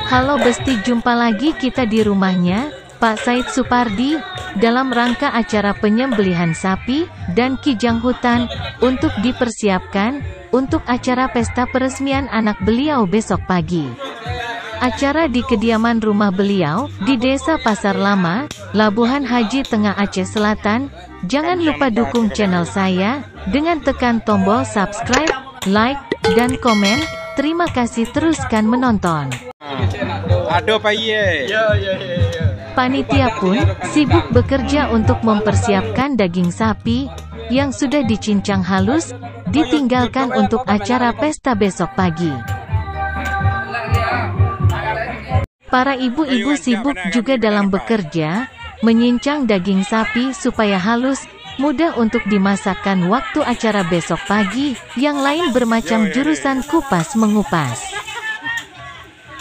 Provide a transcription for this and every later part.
Halo Besti, jumpa lagi kita di rumahnya, Pak Said Supardi, dalam rangka acara penyembelihan sapi dan kijang hutan, untuk dipersiapkan, untuk acara pesta peresmian anak beliau besok pagi. Acara di kediaman rumah beliau, di Desa Pasar Lama, Labuhan Haji Tengah Aceh Selatan. Jangan lupa dukung channel saya, dengan tekan tombol subscribe, like, dan komen. Terima kasih, teruskan menonton. Aduh, Pak Ye. Panitia pun sibuk bekerja untuk mempersiapkan daging sapi yang sudah dicincang halus, ditinggalkan untuk acara pesta besok pagi. Para ibu-ibu sibuk juga dalam bekerja, menyincang daging sapi supaya halus, mudah untuk dimasakkan waktu acara besok pagi. Yang lain bermacam jurusan kupas mengupas.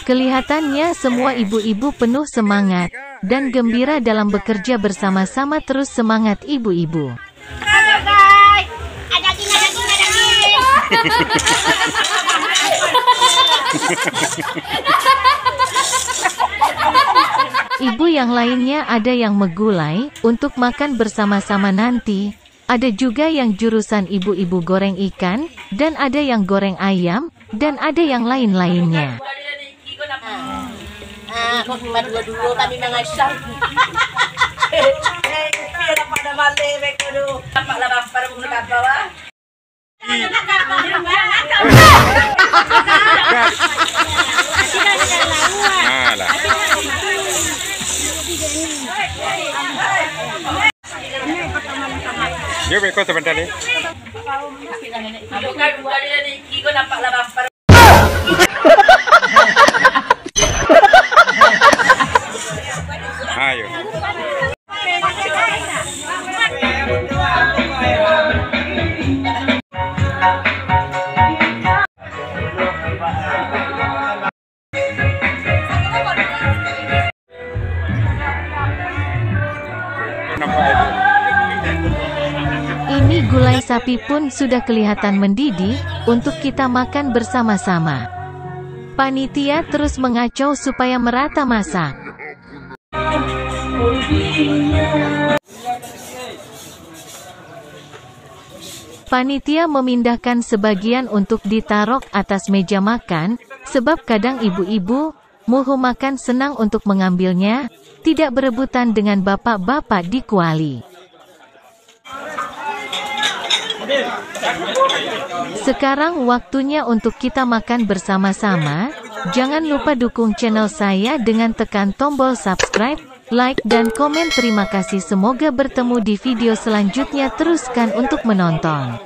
Kelihatannya semua ibu-ibu penuh semangat dan gembira dalam bekerja bersama-sama. Terus semangat ibu-ibu. Ibu yang lainnya ada yang megulai untuk makan bersama-sama nanti. Ada juga yang jurusan ibu-ibu goreng ikan, dan ada yang goreng ayam, dan ada yang lain-lainnya. Dua kami mengasah. Pada malam itu tampak labang para pengusaha bawah. Yo beko sebentar nih. Bukan ini kiko nampak labang para. Ayo. Ini gulai sapi pun sudah kelihatan mendidih, untuk kita makan bersama-sama. Panitia terus mengacau supaya merata masak. Panitia memindahkan sebagian untuk ditaruh atas meja makan, sebab kadang ibu-ibu, muhu makan senang untuk mengambilnya, tidak berebutan dengan bapak-bapak di kuali. Sekarang waktunya untuk kita makan bersama-sama. Jangan lupa dukung channel saya dengan tekan tombol subscribe, like, dan komen. Terima kasih, semoga bertemu di video selanjutnya. Teruskan untuk menonton.